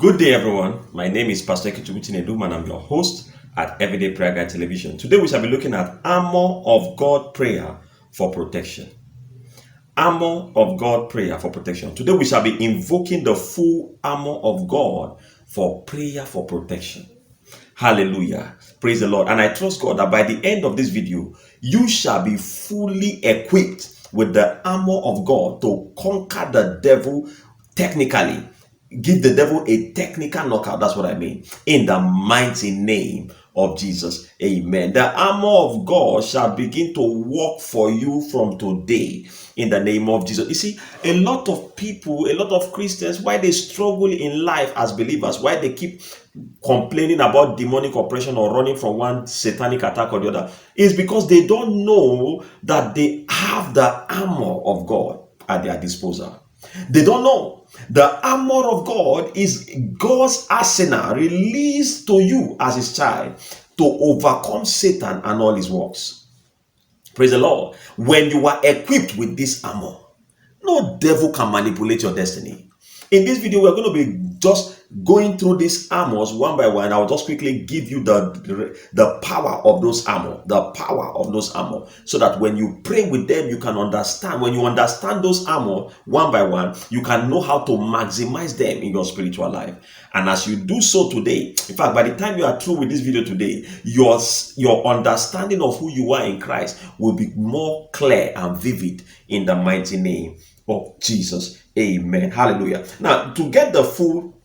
Good day, everyone. My name is Pastor Kichubuchi Nedum, and I'm your host at Everyday Prayer Guide Television. Today, we shall be looking at Armor of God Prayer for Protection. Armor of God Prayer for Protection. Today, we shall be invoking the full armor of God for prayer for protection. Hallelujah. Praise the Lord. And I trust God that by the end of this video, you shall be fully equipped with the armor of God to conquer the devil technically. Give the devil a technical knockout. That's what I mean. In the mighty name of Jesus. Amen. The armor of God shall begin to work for you from today in the name of Jesus. You see, a lot of people, a lot of Christians, why they struggle in life as believers, why they keep complaining about demonic oppression or running from one satanic attack or the other, is because they don't know that they have the armor of God at their disposal. They don't know. The armor of God is God's arsenal released to you as his child to overcome Satan and all his works. Praise the Lord. When you are equipped with this armor, no devil can manipulate your destiny. In this video, we're going to be just going through these armors one by one. I'll just quickly give you the power of those armor, so that when you pray with them, you can understand. When you understand those armor one by one, you can know how to maximize them in your spiritual life. And as you do so today, in fact, by the time you are through with this video today, your understanding of who you are in Christ will be more clear and vivid in the mighty name of Jesus. Amen. Hallelujah. Now, to get the full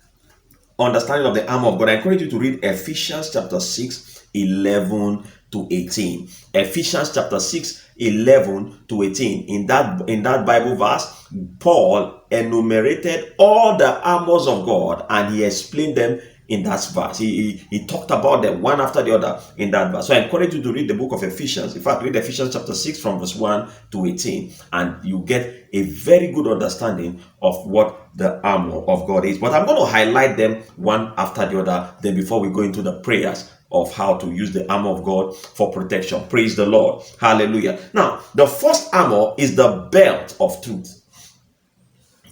understanding of the armor of God, I encourage you to read Ephesians chapter 6, 11 to 18. Ephesians chapter 6, 11 to 18. In that Bible verse, Paul enumerated all the armors of God and he explained them in that verse. He talked about them one after the other in that verse. So I encourage you to read the book of Ephesians. In fact, read Ephesians chapter 6 from verse 1 to 18 and you get a very good understanding of what the armor of God is. But I'm going to highlight them one after the other, then before we go into the prayers of how to use the armor of God for protection. Praise the Lord. Hallelujah. Now, the first armor is the belt of truth.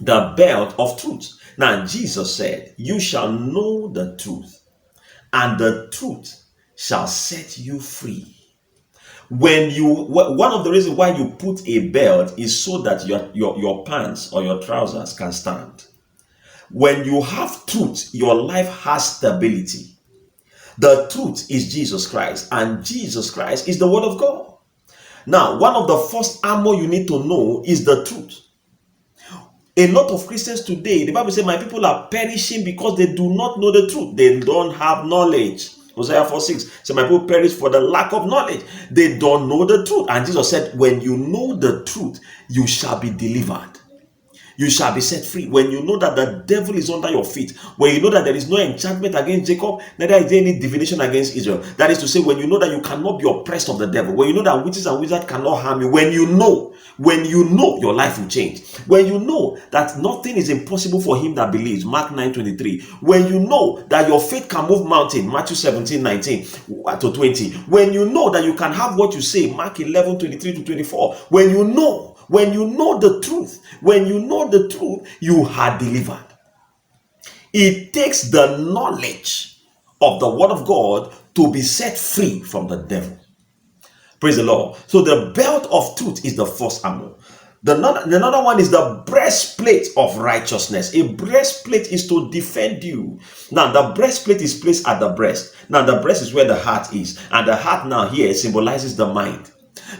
The belt of truth. Now, Jesus said, "You shall know the truth, and the truth shall set you free." One of the reasons why you put a belt is so that your pants or your trousers can stand. When you have truth, your life has stability. The truth is Jesus Christ, and Jesus Christ is the word of God. Now, one of the first armor you need to know is the truth. A lot of Christians today, the Bible says, "My people are perishing because they do not know the truth." They don't have knowledge. Hosea 4:6 says, "My people perish for the lack of knowledge." They don't know the truth. And Jesus said, when you know the truth, you shall be delivered. You shall be set free. When you know that the devil is under your feet, when you know that there is no enchantment against Jacob, neither is there any divination against Israel. That is to say, when you know that you cannot be oppressed of the devil, when you know that witches and wizards cannot harm you, when you know, your life will change. When you know that nothing is impossible for him that believes, Mark 9:23. When you know that your faith can move mountain, Matthew 17:19 to 20. When you know that you can have what you say, Mark 11:23 to 24. When you know the truth, you are delivered. It takes the knowledge of the word of God to be set free from the devil. Praise the Lord. So the belt of truth is the first armor. Another one is the breastplate of righteousness. A breastplate is to defend you. Now, the breastplate is placed at the breast. Now, the breast is where the heart is. And the heart now here symbolizes the mind.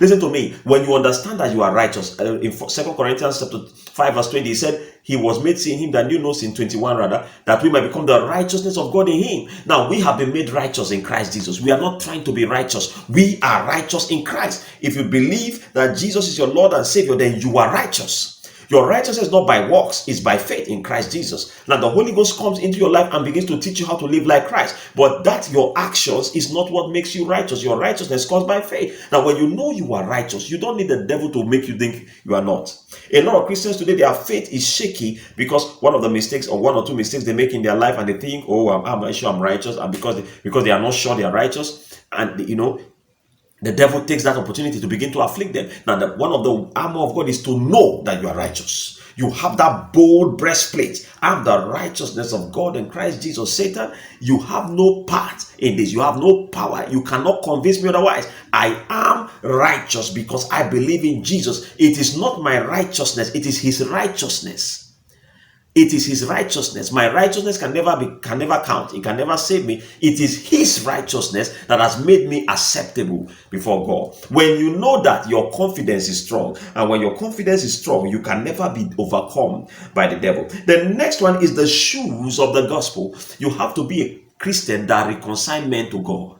Listen to me. When you understand that you are righteous, in 2 Corinthians chapter 5 verse 20, he said, "He was made sin, him that knew no sin," 21 rather, "that we might become the righteousness of God in him." Now, we have been made righteous in Christ Jesus. We are not trying to be righteous. We are righteous in Christ. If you believe that Jesus is your Lord and Savior, then you are righteous. Your righteousness is not by works, it's by faith in Christ Jesus. Now, the Holy Ghost comes into your life and begins to teach you how to live like Christ. But that your actions is not what makes you righteous. Your righteousness comes by faith. Now, when you know you are righteous, you don't need the devil to make you think you are not. A lot of Christians today, their faith is shaky because one of the mistakes or one or two mistakes they make in their life, and they think, "Oh, I'm not sure I'm righteous," and because they are not sure they are righteous, and the devil takes that opportunity to begin to afflict them. Now, one of the armor of God is to know that you are righteous. You have that bold breastplate. I'm the righteousness of God in Christ Jesus. Satan, you have no part in this. You have no power. You cannot convince me otherwise. I am righteous because I believe in Jesus. It is not my righteousness. It is his righteousness. It is his righteousness. My righteousness can never count. It can never save me. It is his righteousness that has made me acceptable before God. When you know that, your confidence is strong. And when your confidence is strong, you can never be overcome by the devil. The next one is the shoes of the gospel. You have to be a Christian that reconciles men to God.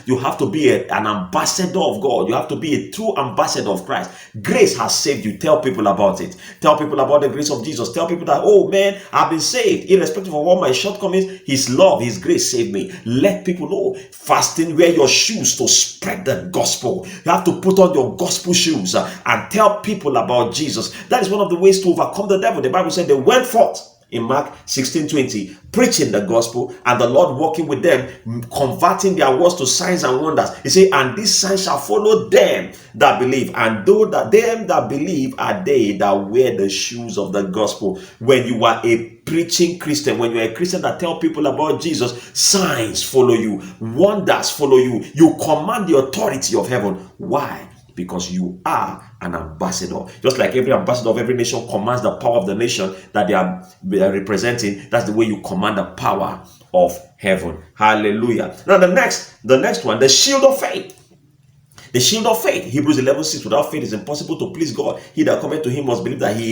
You have to be an ambassador of God. You have to be a true ambassador of Christ. Grace has saved you. Tell people about it. Tell people about the grace of Jesus. Tell people that, oh man, I've been saved. Irrespective of all my shortcomings, his love, his grace saved me. Let people know. Fasting, wear your shoes to spread the gospel. You have to put on your gospel shoes and tell people about Jesus. That is one of the ways to overcome the devil. The Bible said they went forth in Mark 16:20, preaching the gospel, and the Lord walking with them, converting their words to signs and wonders. He said, and these signs shall follow them that believe, and though that them that believe are they that wear the shoes of the gospel. When you are a preaching Christian, when you are a Christian that tell people about Jesus, signs follow you, wonders follow you. You command the authority of heaven. Why? Because you are an ambassador. Just like every ambassador of every nation commands the power of the nation that they are representing, that's the way you command the power of heaven. Hallelujah. Now the next one, the shield of faith. The shield of faith, Hebrews 11:6, without faith it is impossible to please God. He that cometh to him must believe that he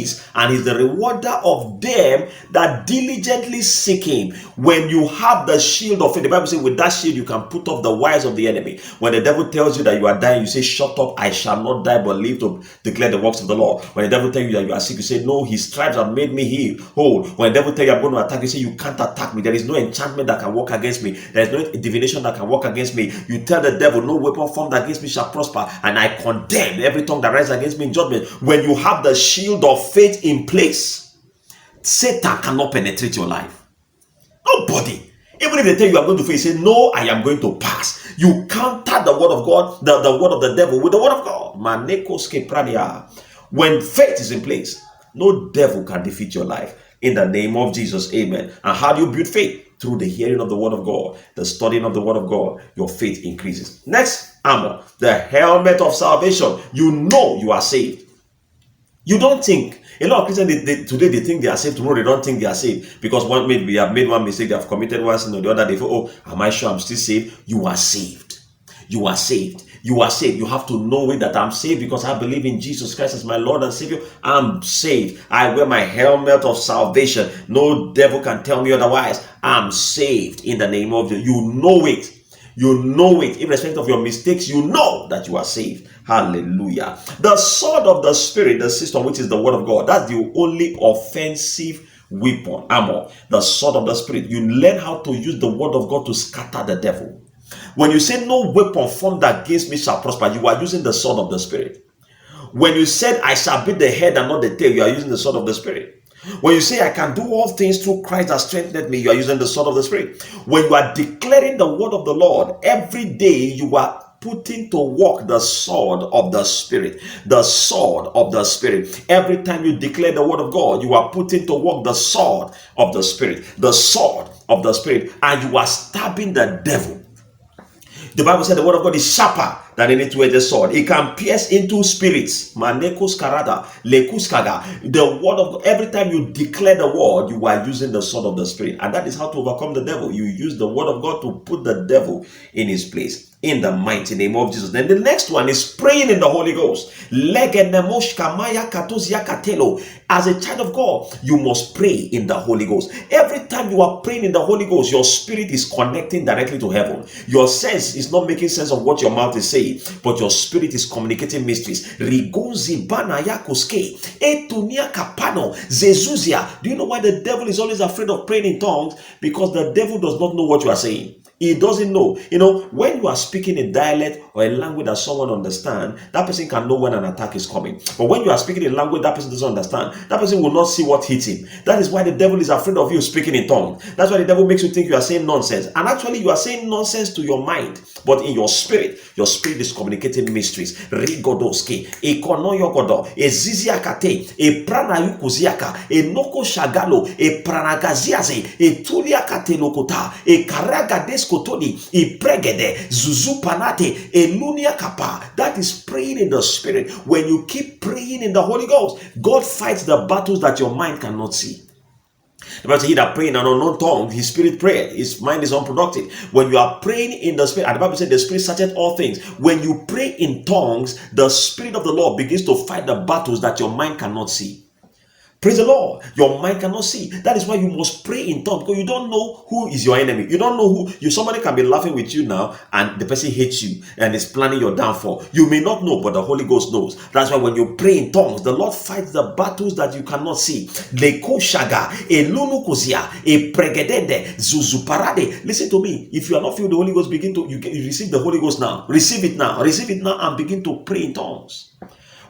is, and is the rewarder of them that diligently seek him. When you have the shield of faith, the Bible says with that shield you can put off the wiles of the enemy. When the devil tells you that you are dying, you say, shut up, I shall not die but live to declare the works of the Lord. When the devil tells you that you are sick, you say, no, his stripes have made me whole. When the devil tells you I'm going to attack, you say, you can't attack me. There is no enchantment that can work against me. There is no divination that can work against me. You tell the devil, no weapon formed against me shall prosper, and I condemn every tongue that rises against me in judgment. When you have the shield of faith in place, Satan cannot penetrate your life. Nobody. Even if they tell you are going to fail, say, no, I am going to pass. You counter the word of God, the word of the devil with the word of God. When faith is in place, no devil can defeat your life. In the name of Jesus, amen. And how do you build faith? Through the hearing of the word of God, the studying of the word of God, your faith increases. Next armor, the helmet of salvation. You know you are saved. You don't think. A lot of Christians today they think they are saved, tomorrow they don't think they are saved, because we have made one mistake, they have committed one sin or the other. They feel, oh, am I sure I'm still saved? You are saved. You are saved. You are saved. You have to know it that I'm saved because I believe in Jesus Christ as my Lord and Savior. I'm saved. I wear my helmet of salvation. No devil can tell me otherwise. I'm saved in the name of Jesus. You know it. You know it. Irrespective of your mistakes, you know that you are saved. Hallelujah. The sword of the Spirit, the system, which is the word of God, that's the only offensive weapon, armor. The sword of the Spirit. You learn how to use the word of God to scatter the devil. When you say no weapon formed against me shall prosper, you are using the sword of the Spirit. When you said I shall be the head and not the tail, you are using the sword of the Spirit. When you say I can do all things through Christ that strengthened me, you are using the sword of the Spirit. When you are declaring the word of the Lord every day, you are putting to work the sword of the Spirit. The sword of the Spirit. Every time you declare the word of God, you are putting to work the sword of the Spirit. The sword of the Spirit. And you are stabbing the devil. The Bible said the word of God is sharper than any two-edged sword. It can pierce into spirits. Manekos karada, lekus kaga. The word of God, every time you declare the word, you are using the sword of the Spirit. And that is how to overcome the devil. You use the word of God to put the devil in his place. In the mighty name of Jesus. Then the next one is praying in the Holy Ghost. As a child of God, you must pray in the Holy Ghost. Every time you are praying in the Holy Ghost, your spirit is connecting directly to heaven. Your sense is not making sense of what your mouth is saying, but your spirit is communicating mysteries. Do you know why the devil is always afraid of praying in tongues? Because the devil does not know what you are saying. He doesn't know. You know, when you are speaking a dialect or a language that someone understands, that person can know when an attack is coming. But when you are speaking a language that person doesn't understand, that person will not see what hits him. That is why the devil is afraid of you speaking in tongues. That's why the devil makes you think you are saying nonsense. And actually, you are saying nonsense to your mind. But in your spirit is communicating mysteries. Rigodoski, e konoyogodo, e ziziakate, e pranayukuziaka, e noko shagalo, e pranagaziaze, e tuliakate lokota, e karagadeskotoni, e pregede, zuzupanate, e lunia kapa. That is praying in the spirit. When you keep praying in the Holy Ghost, God fights the battles that your mind cannot see. The Bible says, he that pray in an unknown tongue, his spirit pray, his mind is unproductive. When you are praying in the spirit, and the Bible said the spirit searcheth all things. When you pray in tongues, the spirit of the Lord begins to fight the battles that your mind cannot see. Praise the Lord. Your mind cannot see. That is why you must pray in tongues, because you don't know who is your enemy. You don't know who you. Somebody can be laughing with you now, and the person hates you and is planning your downfall. You may not know, but the Holy Ghost knows. That's why when you pray in tongues, the Lord fights the battles that you cannot see. Lekoshaga, elunukozia, epregedende, zuzuparade. Listen to me. If you are not filled with the Holy Ghost, you receive the Holy Ghost now. Receive it now. Receive it now, and begin to pray in tongues.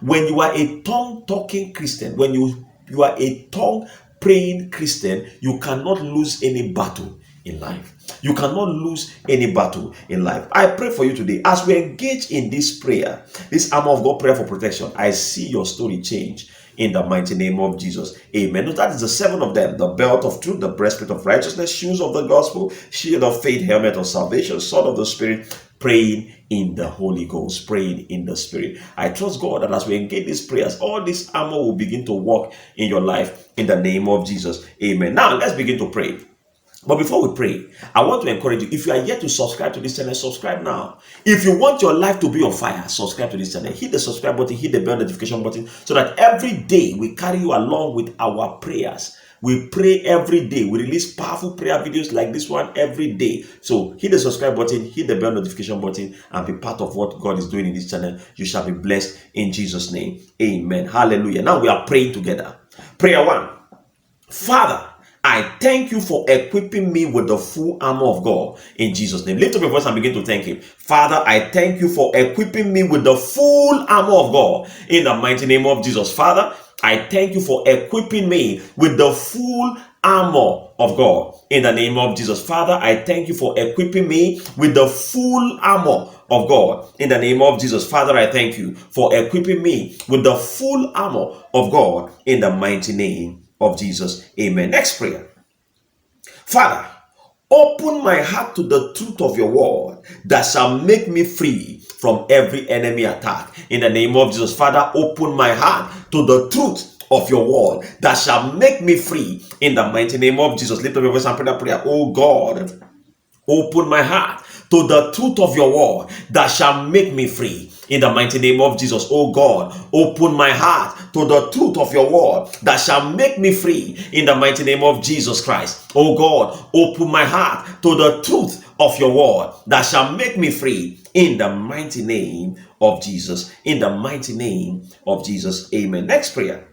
When you are a tongue-talking Christian, when you are a tongue-praying Christian, you cannot lose any battle in life. You cannot lose any battle in life. I pray for you today. As we engage in this prayer, this armor of God prayer for protection, I see your story change in the mighty name of Jesus. Amen. Now, that is the 7 of them: the belt of truth, the breastplate of righteousness, shoes of the gospel, shield of faith, helmet of salvation, sword of the Spirit, praying in the Holy Ghost, praying in the Spirit. I trust God that as we engage these prayers, all this armor will begin to work in your life in the name of Jesus. Amen. Now, let's begin to pray. But before we pray, I want to encourage you, if you are yet to subscribe to this channel, subscribe now. If you want your life to be on fire, subscribe to this channel. Hit the subscribe button, hit the bell notification button, so that every day we carry you along with our prayers. We pray every day. We release powerful prayer videos like this one every day. So hit the subscribe button, hit the bell notification button, and be part of what God is doing in this channel. You shall be blessed in Jesus' name. Amen. Hallelujah. Now we are praying together. Prayer 1. Father, I thank you for equipping me with the full armor of God in Jesus' name. Lift up your voice and begin to thank him. Father, I thank you for equipping me with the full armor of God in the mighty name of Jesus. Father, I thank you for equipping me with the full armor of God in the name of Jesus. Father, I thank you for equipping me with the full armor of God in the name of Jesus. Father, I thank you for equipping me with the full armor of God in the mighty name of Jesus. Amen. Next prayer. Father, open my heart to the truth of your word that shall make me free from every enemy attack. In the name of Jesus. Father, open my heart to the truth of your word that shall make me free. In the mighty name of Jesus. Lift up your voice and pray that prayer. Oh God, open my heart to the truth of your word that shall make me free. In the mighty name of Jesus. Oh God, open my heart to the truth of your word that shall make me free. In the mighty name of Jesus Christ. Oh God, open my heart to the truth of your word that shall make me free. In the mighty name of Jesus. In the mighty name of Jesus. Amen. Next prayer.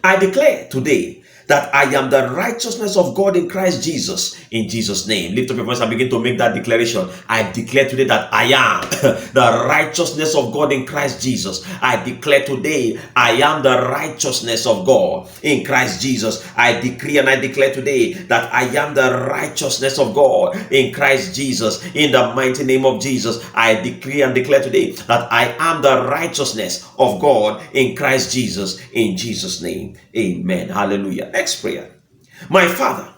I declare today that I am the righteousness of God in Christ Jesus. In Jesus' name. Lift up your voice and begin to make that declaration. I declare today that I am the righteousness of God in Christ Jesus. I declare today I am the righteousness of God in Christ Jesus. I decree and I declare today that I am the righteousness of God in Christ Jesus. In the mighty name of Jesus, I decree and declare today that I am the righteousness of God in Christ Jesus. In Jesus' name. Amen. Hallelujah. Next prayer. My Father,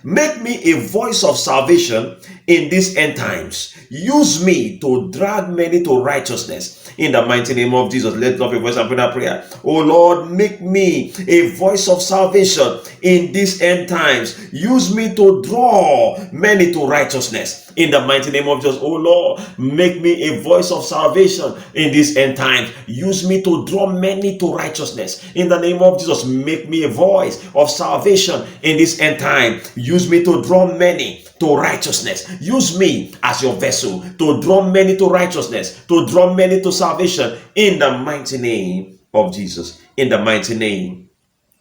make me a voice of salvation in these end times. Use me to drag many to righteousness. In the mighty name of Jesus, lift up your voice and pray that prayer. Oh Lord, make me a voice of salvation in these end times. Use me to draw many to righteousness. In the mighty name of Jesus, oh Lord, make me a voice of salvation in these end times. Use me to draw many to righteousness. In the name of Jesus, make me a voice of salvation in this end time. Use me to draw many to righteousness. Use me as your vessel to draw many to righteousness, to draw many to salvation in the mighty name of Jesus. In the mighty name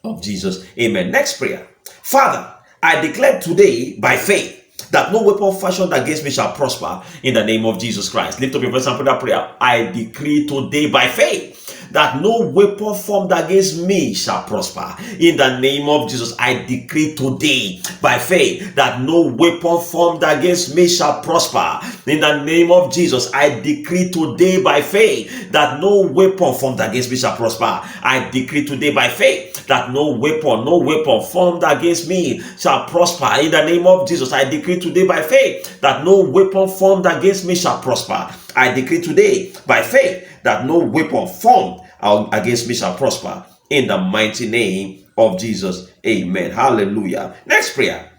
of Jesus. Amen. Next prayer. Father, I declare today by faith that no weapon fashioned against me shall prosper in the name of Jesus Christ. Lift up your voice and pray that prayer. I decree today by faith that no weapon formed against me shall prosper in the name of Jesus. I decree today by faith that no weapon formed against me shall prosper in the name of Jesus. I decree today by faith that no weapon formed against me shall prosper. I decree today by faith that no weapon formed against me shall prosper in the name of Jesus. I decree today by faith that no weapon formed against me shall prosper. I decree today by faith that no weapon formed against me shall prosper in the mighty name of Jesus. Amen. Hallelujah. Next prayer.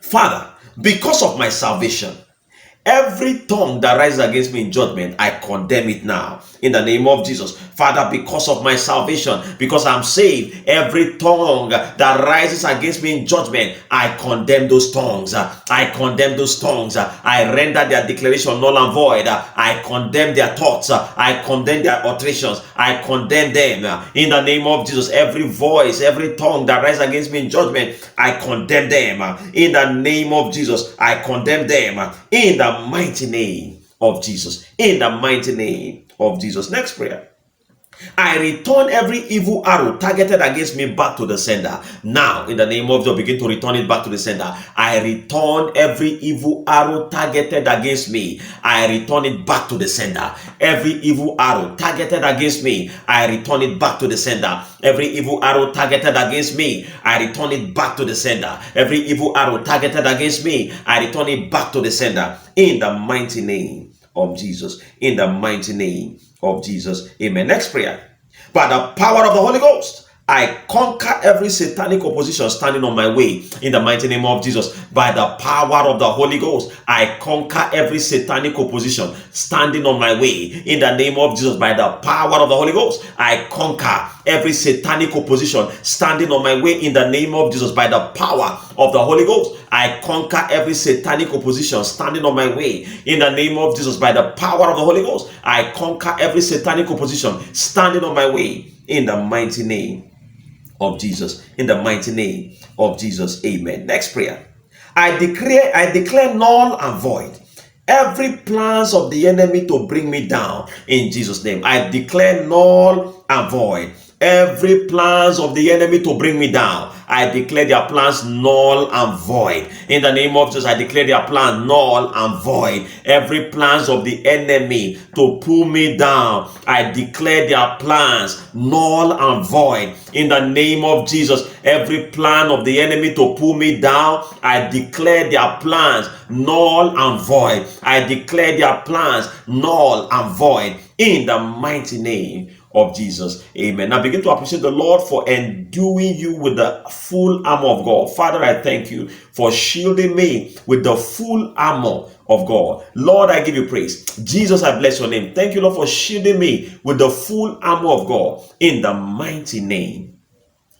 Father, because of my salvation, every tongue that rises against me in judgment, I condemn it now in the name of Jesus. Father, because of my salvation, because I'm saved, every tongue that rises against me in judgment, I condemn those tongues. I condemn those tongues. I render their declaration null and void. I condemn their thoughts. I condemn their utterances. I condemn them in the name of Jesus. Every voice, every tongue that rises against me in judgment, I condemn them in the name of Jesus. I condemn them in the mighty name of Jesus. In the mighty name of Jesus. Next prayer. I return every evil arrow targeted against me back to the sender. Now, in the name of Jesus, begin to return it back to the sender. I return every evil arrow targeted against me. I return it back to the sender. Every evil arrow targeted against me, I return it back to the sender. Every evil arrow targeted against me, I return it back to the sender. Every evil arrow targeted against me, I return it back to the sender. In the mighty name of Jesus. In the mighty name of Jesus. Amen. Next prayer. By the power of the Holy Ghost, I conquer every satanic opposition standing on my way in the mighty name of Jesus. By the power of the Holy Ghost, I conquer every satanic opposition standing on my way in the name of Jesus. By the power of the Holy Ghost, I conquer every satanic opposition standing on my way in the name of Jesus. By the power of the Holy Ghost, I conquer every satanic opposition standing on my way in the name of Jesus. By the power of the Holy Ghost, I conquer every satanic opposition standing on my way in the mighty name of Jesus. In the mighty name of Jesus. Amen. Next prayer. I declare null and void every plans of the enemy to bring me down in Jesus' name. I declare null and void every plans of the enemy to bring me down. I declare their plans null and void. In the name of Jesus, I declare their plan null and void. Every plans of the enemy to pull me down, I declare their plans null and void. In the name of Jesus, every plan of the enemy to pull me down, I declare their plans null and void. I declare their plans null and void. In the mighty name of Jesus. Amen. Now begin to appreciate the Lord for enduing you with the full armor of God. Father, I thank you for shielding me with the full armor of God. Lord, I give you praise. Jesus, I bless your name. Thank you, Lord, for shielding me with the full armor of God in the mighty name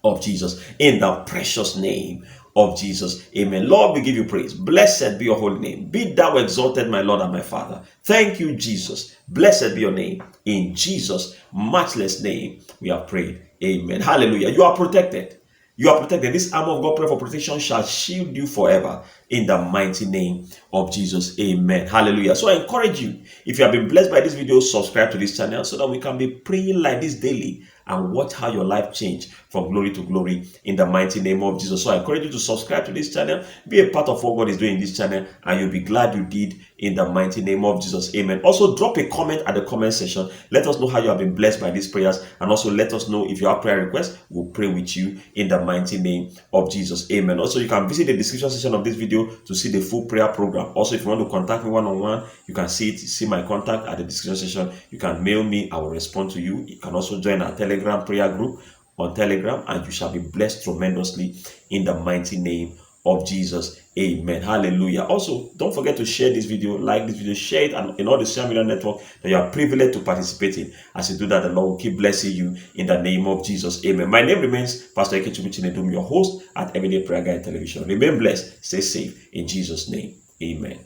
of Jesus. In the precious name of Jesus. Amen. Lord, we give you praise. Blessed be your holy name. Be thou exalted, my Lord and my Father. Thank you, Jesus. Blessed be your name. In Jesus' matchless name, we have prayed. Amen. Hallelujah. You are protected. You are protected. This armor of God, prayer for protection, shall shield you forever in the mighty name of Jesus. Amen. Hallelujah. So I encourage you, if you have been blessed by this video, subscribe to this channel so that we can be praying like this daily and watch how your life change from glory to glory in the mighty name of Jesus. So I encourage you to subscribe to this channel, be a part of what God is doing in this channel, and you'll be glad you did in the mighty name of Jesus. Amen. Also, drop a comment at the comment section. Let us know how you have been blessed by these prayers, and also let us know if you have prayer requests. We'll pray with you in the mighty name of Jesus. Amen. Also, you can visit the description section of this video to see the full prayer program. Also, if you want to contact me one-on-one, you can see my contact at the description section. You can mail me. I will respond to you. You can also join our Telegram prayer group on Telegram, and you shall be blessed tremendously in the mighty name of Jesus. Amen. Hallelujah. Also, don't forget to share this video, like this video, share it and in all the social media network that you are privileged to participate in. As you do that, the Lord will keep blessing you in the name of Jesus. Amen. My name remains Pastor Ikechukwu Chinedum, your host at Everyday Prayer Guide Television. Remain blessed, stay safe in Jesus' name. Amen.